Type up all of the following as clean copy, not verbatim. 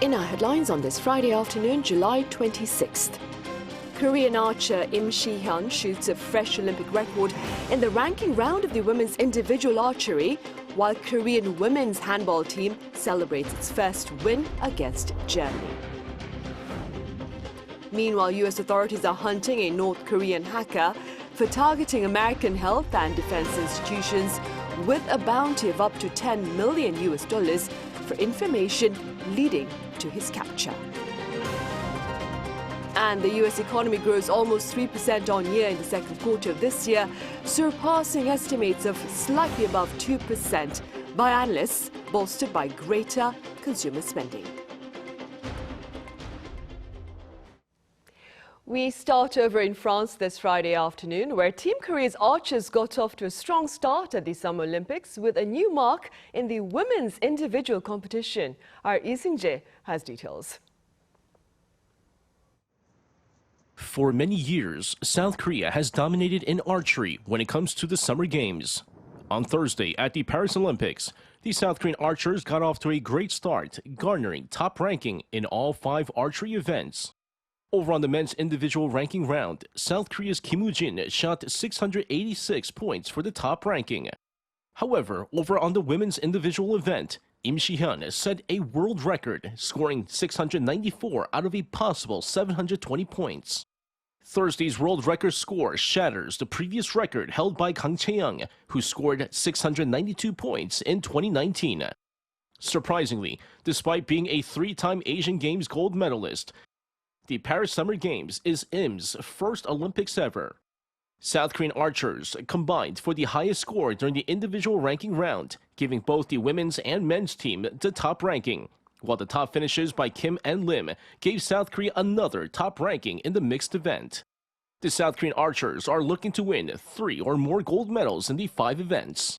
In our headlines on this Friday afternoon, July 26th. Korean archer Im Shi-hyun shoots a fresh Olympic record in the ranking round of the women's individual archery, while Korean women's handball team celebrates its first win against Germany. Meanwhile, US authorities are hunting a North Korean hacker for targeting American health and defense institutions with a bounty of up to $10 million for information leading to his capture. And the US economy grows almost 3% on year in the second quarter of this year, surpassing estimates of slightly above 2% by analysts, bolstered by greater consumer spending. We start over in France this Friday afternoon, where Team Korea's archers got off to a strong start at the Summer Olympics with a new mark in the women's individual competition. Our Lee Seung-jae has details. For many years, South Korea has dominated in archery when it comes to the Summer Games. On Thursday at the Paris Olympics, the South Korean archers got off to a great start, garnering top ranking in all 5 archery events. Over on the men's individual ranking round, South Korea's Kim Woo-jin shot 686 points for the top ranking. However, over on the women's individual event, Im Shi-hyun set a world record, scoring 694 out of a possible 720 points. Thursday's world record score shatters the previous record held by Kang Chae-young, who scored 692 points in 2019. Surprisingly, despite being a 3-time Asian Games gold medalist, the Paris Summer Games is Im's first Olympics ever. South Korean archers combined for the highest score during the individual ranking round, giving both the women's and men's team the top ranking, while the top finishes by Kim and Lim gave South Korea another top ranking in the mixed event. The South Korean archers are looking to win 3 or more gold medals in the 5 events.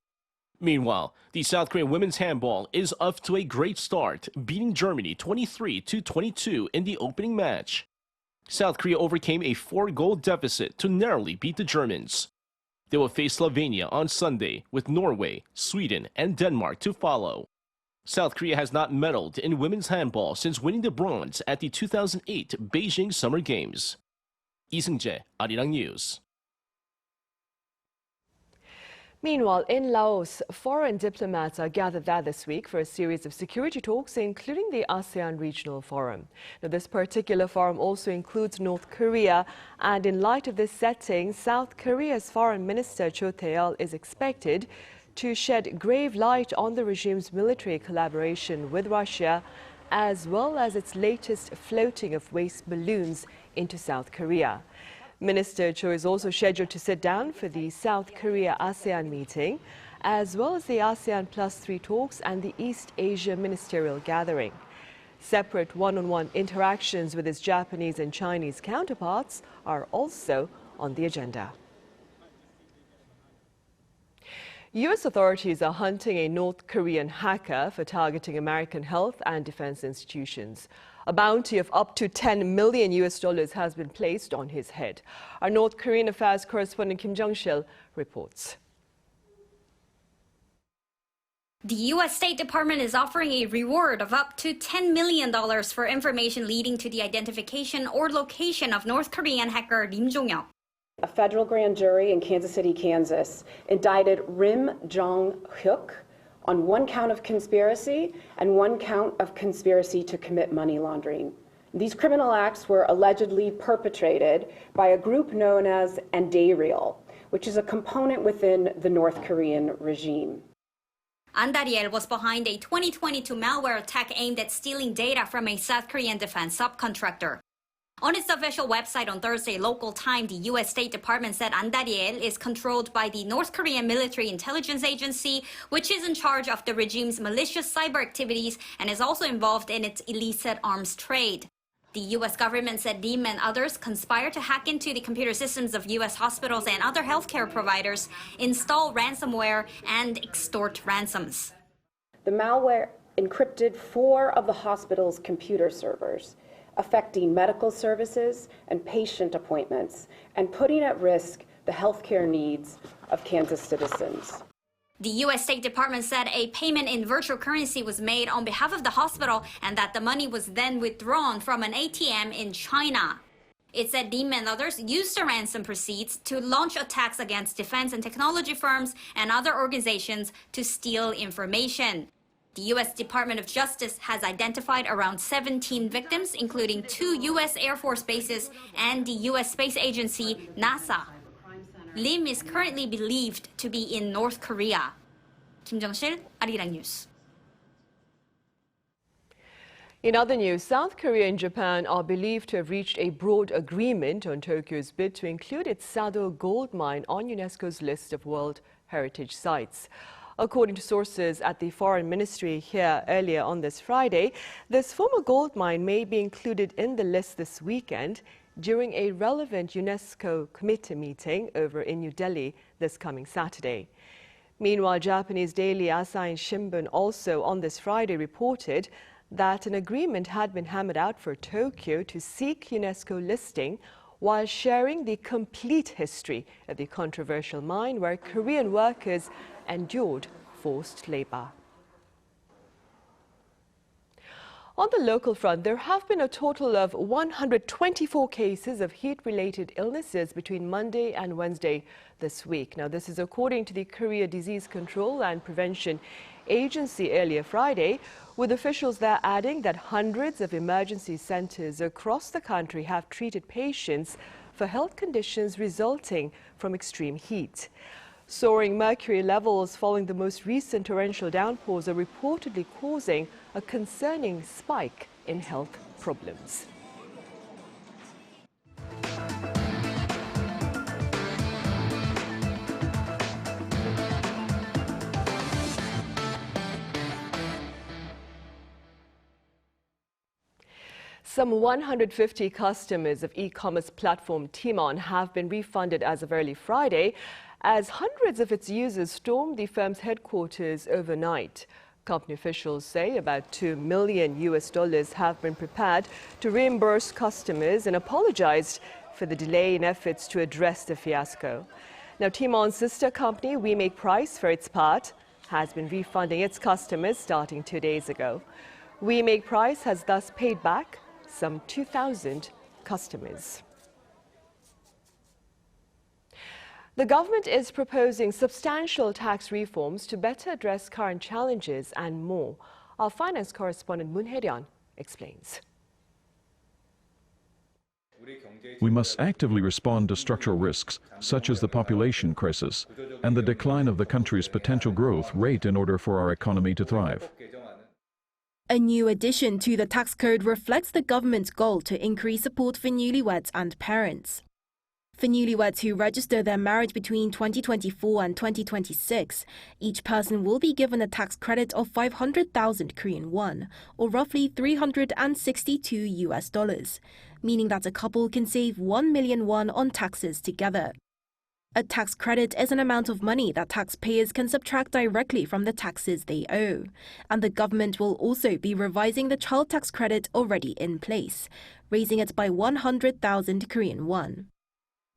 Meanwhile, the South Korean women's handball is off to a great start, beating Germany 23-22 in the opening match. South Korea overcame a 4-goal deficit to narrowly beat the Germans. They will face Slovenia on Sunday, with Norway, Sweden, and Denmark to follow. South Korea has not medaled in women's handball since winning the bronze at the 2008 Beijing Summer Games. Lee Seung-jae, Arirang News. Meanwhile, in Laos, foreign diplomats are gathered there this week for a series of security talks, including the ASEAN Regional Forum. Now, this particular forum also includes North Korea, and in light of this setting, South Korea's Foreign Minister Cho Tae-yeol is expected to shed grave light on the regime's military collaboration with Russia, as well as its latest floating of waste balloons into South Korea. Minister Cho is also scheduled to sit down for the South Korea-ASEAN meeting, as well as the ASEAN +3 talks and the East Asia Ministerial Gathering. Separate one-on-one interactions with his Japanese and Chinese counterparts are also on the agenda. U.S. authorities are hunting a North Korean hacker for targeting American health and defense institutions. A bounty of up to $10 million has been placed on his head. Our North Korean affairs correspondent Kim Jung-sil reports. The U.S. State Department is offering a reward of up to $10 million for information leading to the identification or location of North Korean hacker Rim Jong-hyuk. A federal grand jury in Kansas City, Kansas, indicted Rim Jong-hyuk on 1 count of conspiracy and 1 count of conspiracy to commit money laundering. These criminal acts were allegedly perpetrated by a group known as Arirang, which is a component within the North Korean regime. Arirang was behind a 2022 malware attack aimed at stealing data from a South Korean defense subcontractor. On its official website on Thursday local time, the U.S. State Department said Arirang is controlled by the North Korean Military Intelligence Agency, which is in charge of the regime's malicious cyber activities and is also involved in its illicit arms trade. The U.S. government said Rim and others conspired to hack into the computer systems of U.S. hospitals and other healthcare providers, install ransomware, and extort ransoms. The malware encrypted 4 of the hospital's computer servers, affecting medical services and patient appointments, and putting at risk the healthcare needs of Kansas citizens. The U.S. State Department said a payment in virtual currency was made on behalf of the hospital and that the money was then withdrawn from an ATM in China. It said Lim and others used the ransom proceeds to launch attacks against defense and technology firms and other organizations to steal information. The U.S. Department of Justice has identified around 17 victims, including 2 U.S. Air Force bases and the U.S. Space Agency, NASA. Lim is currently believed to be in North Korea. Kim Jung-sil, Arirang News. In other news, South Korea and Japan are believed to have reached a broad agreement on Tokyo's bid to include its Sado gold mine on UNESCO's list of World Heritage Sites. According to sources at the Foreign Ministry here earlier on this Friday, this former gold mine may be included in the list this weekend during a relevant UNESCO committee meeting over in New Delhi this coming Saturday. Meanwhile, Japanese daily Asahi Shimbun also on this Friday reported that an agreement had been hammered out for Tokyo to seek UNESCO listing while sharing the complete history of the controversial mine where Korean workers endured forced labor. On the local front, there have been a total of 124 cases of heat-related illnesses between Monday and Wednesday this week. Now, this is according to the Korea Disease Control and Prevention Agency earlier Friday, with officials there adding that hundreds of emergency centers across the country have treated patients for health conditions resulting from extreme heat. Soaring mercury levels following the most recent torrential downpours are reportedly causing a concerning spike in health problems. Some 150 customers of e-commerce platform TMON have been refunded as of early Friday, as hundreds of its users stormed the firm's headquarters overnight. Company officials say about $2 million have been prepared to reimburse customers and apologized for the delay in efforts to address the fiasco. Now, TMON's sister company, We Make Price, for its part, has been refunding its customers starting 2 days ago. We Make Price has thus paid back some 2,000 customers. The government is proposing substantial tax reforms to better address current challenges and more. Our finance correspondent Moon Hae-ryun explains. We must actively respond to structural risks, such as the population crisis and the decline of the country's potential growth rate in order for our economy to thrive. A new addition to the tax code reflects the government's goal to increase support for newlyweds and parents. For newlyweds who register their marriage between 2024 and 2026, each person will be given a tax credit of 500,000 Korean won, or roughly $362, meaning that a couple can save 1 million won on taxes together. A tax credit is an amount of money that taxpayers can subtract directly from the taxes they owe. And the government will also be revising the child tax credit already in place, raising it by 100,000 Korean won.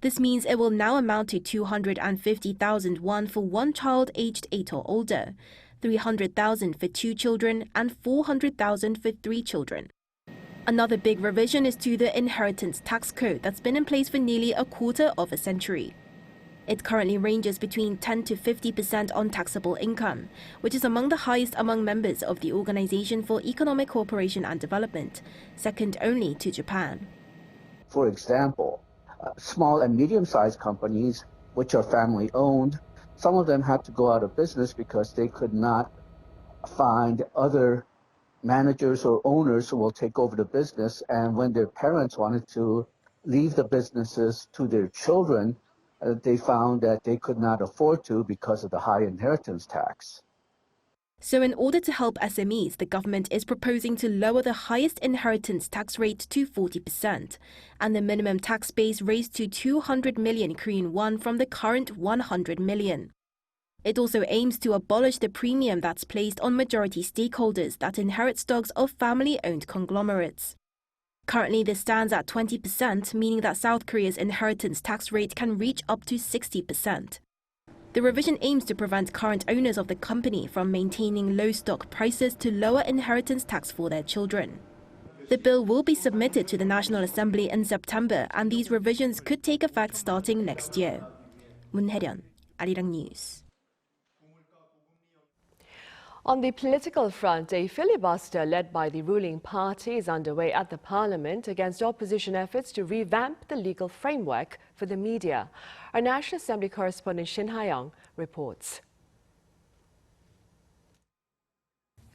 This means it will now amount to 250,000 won for one child aged 8 or older, 300,000 for 2 children, and 400,000 for 3 children. Another big revision is to the inheritance tax code that's been in place for nearly a quarter of a century. It currently ranges between 10 to 50% on taxable income, which is among the highest among members of the Organization for Economic Cooperation and Development, second only to Japan. For example, small and medium-sized companies, which are family-owned, some of them had to go out of business because they could not find other managers or owners who will take over the business, and when their parents wanted to leave the businesses to their children, they found that they could not afford to because of the high inheritance tax. So in order to help SMEs, the government is proposing to lower the highest inheritance tax rate to 40% and the minimum tax base raised to 200 million Korean won from the current 100 million. It also aims to abolish the premium that's placed on majority stakeholders that inherit stocks of family-owned conglomerates. Currently, this stands at 20%, meaning that South Korea's inheritance tax rate can reach up to 60%. The revision aims to prevent current owners of the company from maintaining low stock prices to lower inheritance tax for their children. The bill will be submitted to the National Assembly in September, and these revisions could take effect starting next year. Moon Hae-ryun, Arirang News. On the political front, a filibuster led by the ruling party is underway at the parliament against opposition efforts to revamp the legal framework for the media. Our National Assembly correspondent Shin Ha-young reports.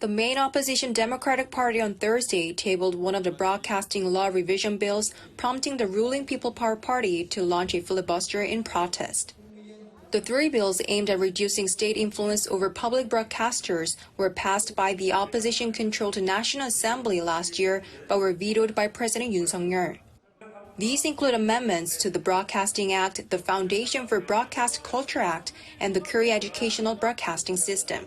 The main opposition Democratic Party on Thursday tabled one of the broadcasting law revision bills, prompting the ruling People Power Party to launch a filibuster in protest. The three bills aimed at reducing state influence over public broadcasters were passed by the opposition-controlled National Assembly last year but were vetoed by President Yoon Suk-yeol. These include amendments to the Broadcasting Act, the Foundation for Broadcast Culture Act, and the Korea Educational Broadcasting System.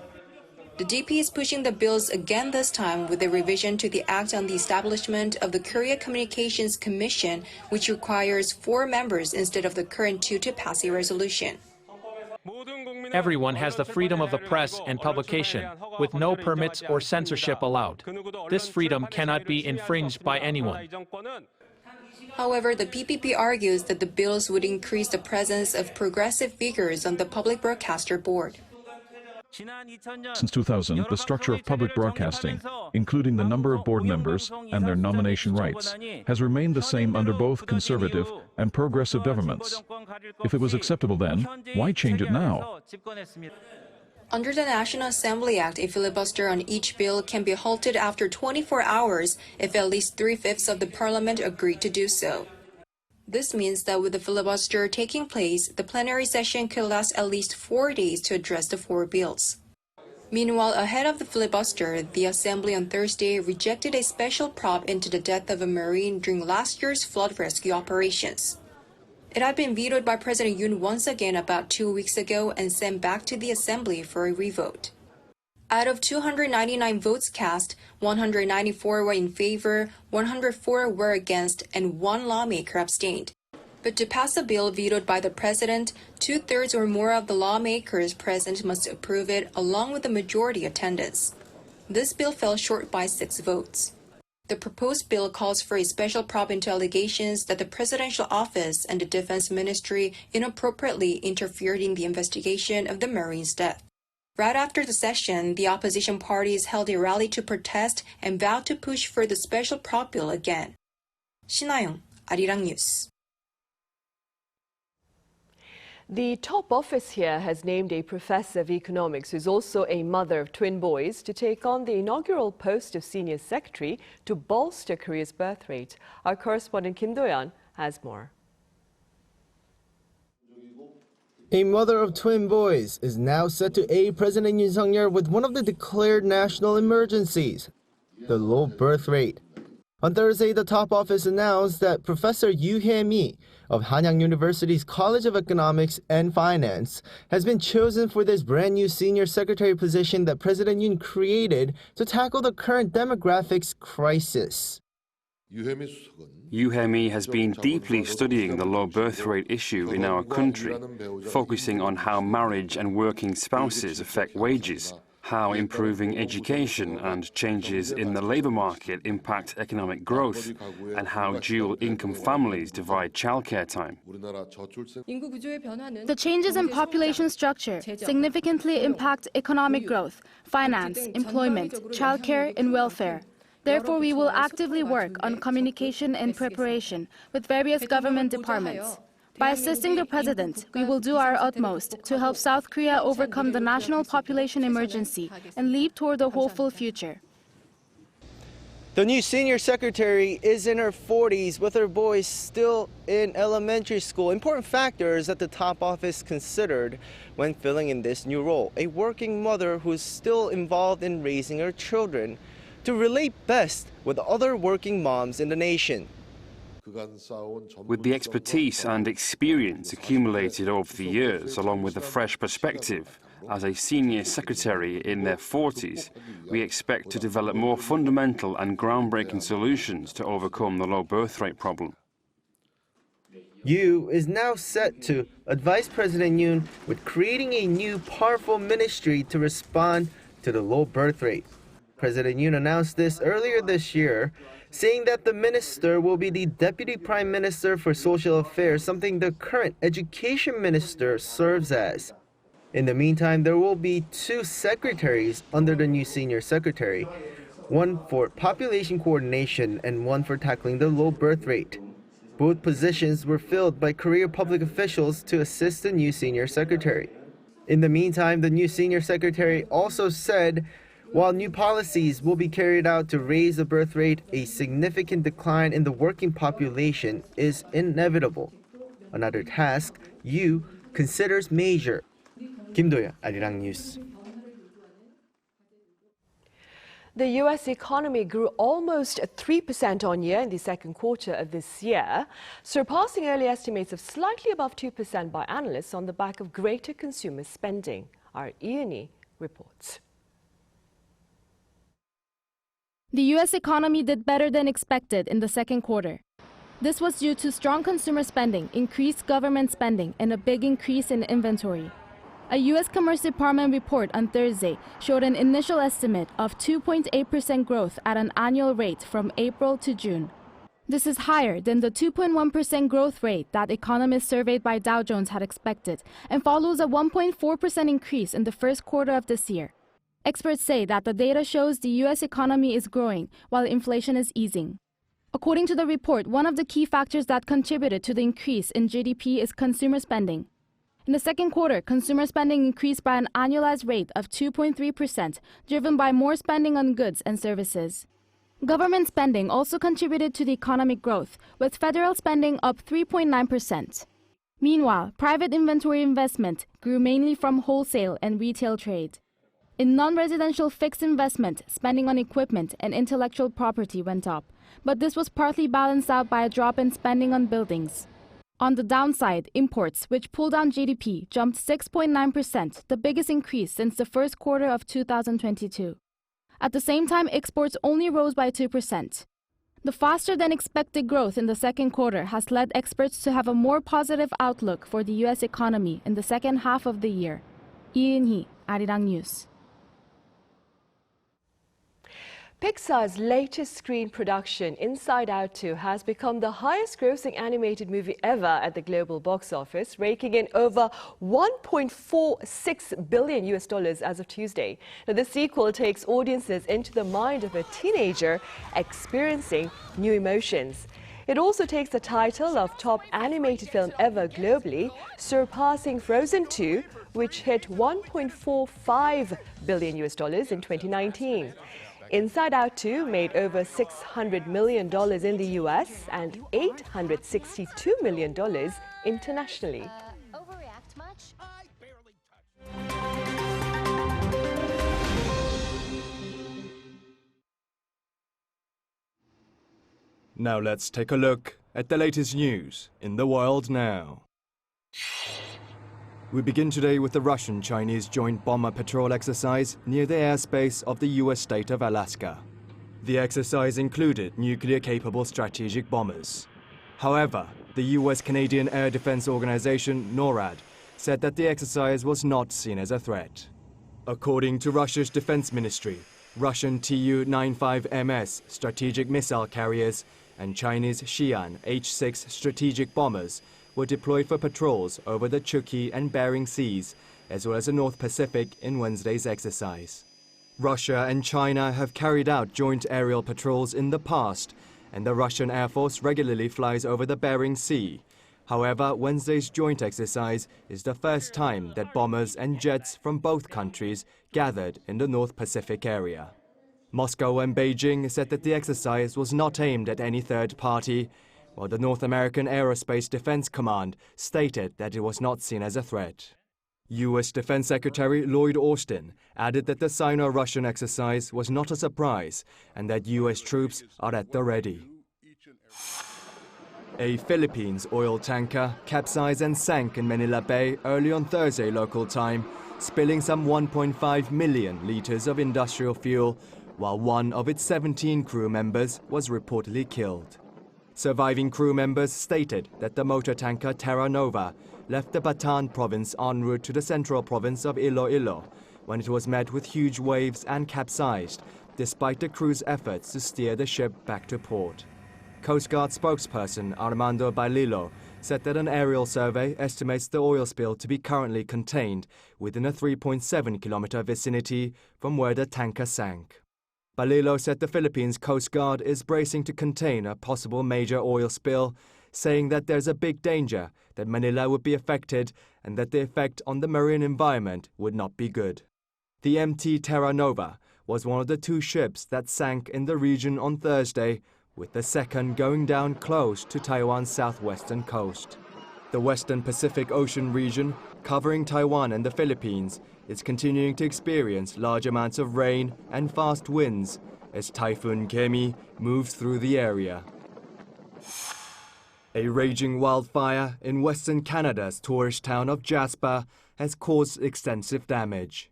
The DP is pushing the bills again this time with a revision to the Act on the establishment of the Korea Communications Commission, which requires 4 members instead of the current 2 to pass a resolution. Everyone has the freedom of the press and publication, with no permits or censorship allowed. This freedom cannot be infringed by anyone. However, the PPP argues that the bills would increase the presence of progressive figures on the Public Broadcaster Board. Since 2000, the structure of public broadcasting, including the number of board members and their nomination rights, has remained the same under both conservative and progressive governments. If it was acceptable then, why change it now? Under the National Assembly Act, a filibuster on each bill can be halted after 24 hours if at least 3/5 of the parliament agree to do so. This means that with the filibuster taking place, the plenary session could last at least 4 days to address the 4 bills. Meanwhile, ahead of the filibuster, the Assembly on Thursday rejected a special prop into the death of a Marine during last year's flood rescue operations. It had been vetoed by President Yoon once again about 2 weeks ago and sent back to the Assembly for a revote. Out of 299 votes cast, 194 were in favor, 104 were against, and 1 lawmaker abstained. But to pass a bill vetoed by the president, 2/3 or more of the lawmakers present must approve it along with the majority attendance. This bill fell short by 6 votes. The proposed bill calls for a special prop into allegations that the presidential office and the defense ministry inappropriately interfered in the investigation of the Marine's death. Right after the session, the opposition parties held a rally to protest and vowed to push for the special prop bill again. Shin Ha-young, Arirang News. The top office here has named a professor of economics who's also a mother of twin boys to take on the inaugural post of senior secretary to bolster Korea's birth rate. Our correspondent Kim Do-yeon has more. A mother of twin boys is now set to aid President Yoon Suk-yeol with one of the declared national emergencies, the low birth rate. On Thursday, the top office announced that Professor Yoo Hae-mi of Hanyang University's College of Economics and Finance has been chosen for this brand new senior secretary position that President Yoon created to tackle the current demographics crisis. Yoo Hae-mi has been deeply studying the low birth rate issue in our country, focusing on how marriage and working spouses affect wages, how improving education and changes in the labour market impact economic growth, and how dual-income families divide childcare time. The changes in population structure significantly impact economic growth, finance, employment, childcare, and welfare. Therefore, we will actively work on communication and preparation with various government departments. By assisting the President, we will do our utmost to help South Korea overcome the national population emergency and leap toward a hopeful future. The new senior secretary is in her 40s with her boys still in elementary school. Important factors that the top office considered when filling in this new role. A working mother who's still involved in raising her children to relate best with other working moms in the nation. With the expertise and experience accumulated over the years, along with a fresh perspective, as a senior secretary in their 40s, we expect to develop more fundamental and groundbreaking solutions to overcome the low birth rate problem. Yoon is now set to advise President Yoon with creating a new powerful ministry to respond to the low birth rate. President Yoon announced this earlier this year, saying that the minister will be the Deputy Prime Minister for Social Affairs, something the current Education Minister serves as. In the meantime, there will be 2 secretaries under the new Senior Secretary, one for population coordination and one for tackling the low birth rate. Both positions were filled by career public officials to assist the new Senior Secretary. In the meantime, the new Senior Secretary also said, while new policies will be carried out to raise the birth rate, a significant decline in the working population is inevitable. Another task Yoon considers major. Kim Do-yeon, Arirang News. The U.S. economy grew almost 3% on year in the second quarter of this year, surpassing early estimates of slightly above 2% by analysts on the back of greater consumer spending. Our Yoon reports. The U.S. economy did better than expected in the second quarter. This was due to strong consumer spending, increased government spending, and a big increase in inventory. A U.S. Commerce Department report on Thursday showed an initial estimate of 2.8% growth at an annual rate from April to June. This is higher than the 2.1% growth rate that economists surveyed by Dow Jones had expected and follows a 1.4% increase in the first quarter of this year. Experts say that the data shows the U.S. economy is growing while inflation is easing. According to the report, one of the key factors that contributed to the increase in GDP is consumer spending. In the second quarter, consumer spending increased by an annualized rate of 2.3%, driven by more spending on goods and services. Government spending also contributed to the economic growth, with federal spending up 3.9%. Meanwhile, private inventory investment grew mainly from wholesale and retail trade. In non-residential fixed investment, spending on equipment and intellectual property went up, but this was partly balanced out by a drop in spending on buildings. On the downside, imports, which pulled down GDP, jumped 6.9%, the biggest increase since the first quarter of 2022. At the same time, exports only rose by 2%. The faster-than-expected growth in the second quarter has led experts to have a more positive outlook for the U.S. economy in the second half of the year. Yoon, Arirang News. Pixar's latest screen production, Inside Out 2, has become the highest-grossing animated movie ever at the global box office, raking in over $1.46 billion as of Tuesday. Now, the sequel takes audiences into the mind of a teenager experiencing new emotions. It also takes the title of top animated film ever globally, surpassing Frozen 2, which hit $1.45 billion in 2019. Inside Out 2 made over $600 million in the US and $862 million internationally. Overreact much? Now let's take a look at the latest news in the world now. We begin today with the Russian-Chinese joint bomber patrol exercise near the airspace of the US state of Alaska. The exercise included nuclear-capable strategic bombers. However, the US-Canadian Air Defense Organization, NORAD, said that the exercise was not seen as a threat. According to Russia's defense ministry, Russian Tu-95MS strategic missile carriers and Chinese Xi'an H-6 strategic bombers were deployed for patrols over the Chukchi and Bering Seas, as well as the North Pacific in Wednesday's exercise. Russia and China have carried out joint aerial patrols in the past, and the Russian Air Force regularly flies over the Bering Sea. However, Wednesday's joint exercise is the first time that bombers and jets from both countries gathered in the North Pacific area. Moscow and Beijing said that the exercise was not aimed at any third party, while the North American Aerospace Defense Command stated that it was not seen as a threat. U.S. Defense Secretary Lloyd Austin added that the Sino-Russian exercise was not a surprise and that U.S. troops are at the ready. A Philippines oil tanker capsized and sank in Manila Bay early on Thursday local time, spilling some 1.5 million liters of industrial fuel, while one of its 17 crew members was reportedly killed. Surviving crew members stated that the motor tanker Terra Nova left the Bataan province en route to the central province of Iloilo when it was met with huge waves and capsized, despite the crew's efforts to steer the ship back to port. Coast Guard spokesperson Armando Baililo said that an aerial survey estimates the oil spill to be currently contained within a 3.7-kilometer vicinity from where the tanker sank. Baililo said the Philippines Coast Guard is bracing to contain a possible major oil spill, saying that there's a big danger that Manila would be affected and that the effect on the marine environment would not be good. The MT Terra Nova was one of the two ships that sank in the region on Thursday, with the second going down close to Taiwan's southwestern coast. The Western Pacific Ocean region, covering Taiwan and the Philippines, is continuing to experience large amounts of rain and fast winds as Typhoon Kemi moves through the area. A raging wildfire in western Canada's tourist town of Jasper has caused extensive damage.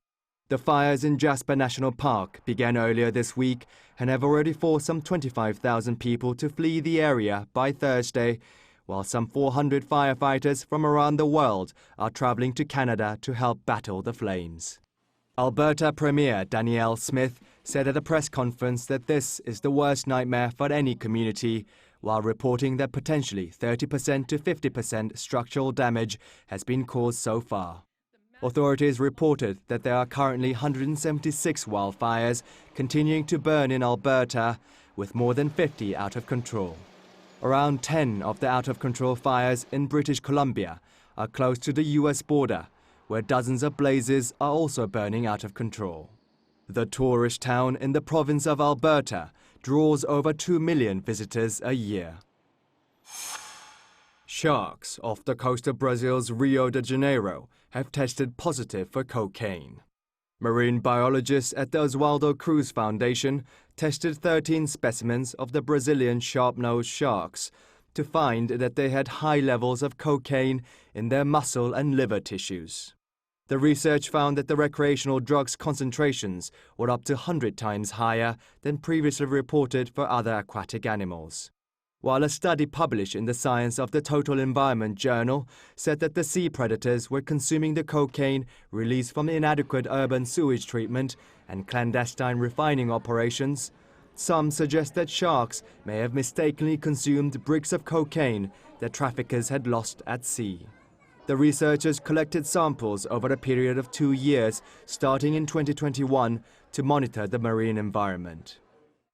The fires in Jasper National Park began earlier this week and have already forced some 25,000 people to flee the area by Thursday, while some 400 firefighters from around the world are traveling to Canada to help battle the flames. Alberta Premier Danielle Smith said at a press conference that this is the worst nightmare for any community, while reporting that potentially 30% to 50% structural damage has been caused so far. Authorities reported that there are currently 176 wildfires continuing to burn in Alberta, with more than 50 out of control. Around 10 of the out-of-control fires in British Columbia are close to the US border, where dozens of blazes are also burning out of control. The tourist town in the province of Alberta draws over 2 million visitors a year. Sharks off the coast of Brazil's Rio de Janeiro have tested positive for cocaine. Marine biologists at the Oswaldo Cruz Foundation tested 13 specimens of the Brazilian sharp-nosed sharks to find that they had high levels of cocaine in their muscle and liver tissues. The research found that the recreational drugs concentrations were up to 100 times higher than previously reported for other aquatic animals. While a study published in the Science of the Total Environment journal said that the sea predators were consuming the cocaine released from inadequate urban sewage treatment and clandestine refining operations, some suggest that sharks may have mistakenly consumed bricks of cocaine that traffickers had lost at sea. The researchers collected samples over a period of 2 years, starting in 2021, to monitor the marine environment.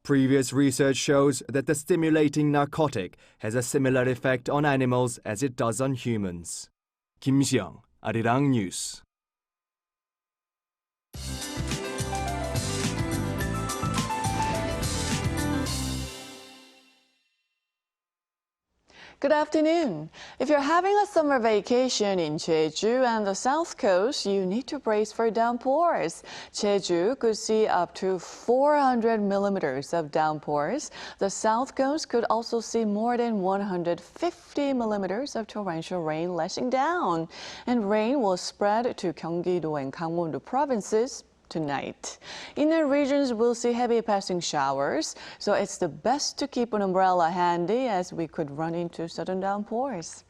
Previous research shows that the stimulating narcotic has a similar effect on animals as it does on humans. Kim Seong, Arirang News. Good afternoon. If you're having a summer vacation in Jeju and the south coast, you need to brace for downpours. Jeju could see up to 400 millimeters of downpours. The south coast could also see more than 150 millimeters of torrential rain lashing down. And rain will spread to Gyeonggi-do and Gangwon-do provinces tonight. Inland regions will see heavy passing showers, so it's the best to keep an umbrella handy as we could run into sudden downpours.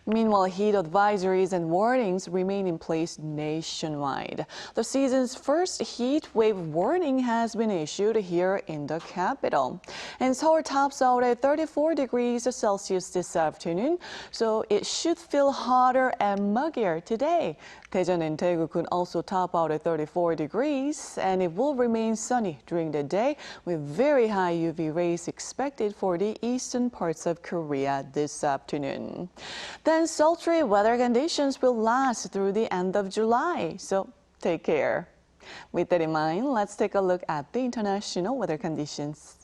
Meanwhile, heat advisories and warnings remain in place nationwide. The season's first heat wave warning has been issued here in the capital. And Seoul tops out at 34 degrees Celsius this afternoon, so it should feel hotter and muggier today. Daejeon and Daegu could also top out at 34 degrees, and it will remain sunny during the day with very high UV rays expected for the eastern parts of Korea this afternoon. Then sultry weather conditions will last through the end of July, so take care. With that in mind, let's take a look at the international weather conditions.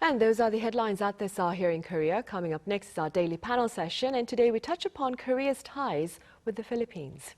And those are the headlines at this hour here in Korea. Coming up next is our daily panel session, and today we touch upon Korea's ties with the Philippines.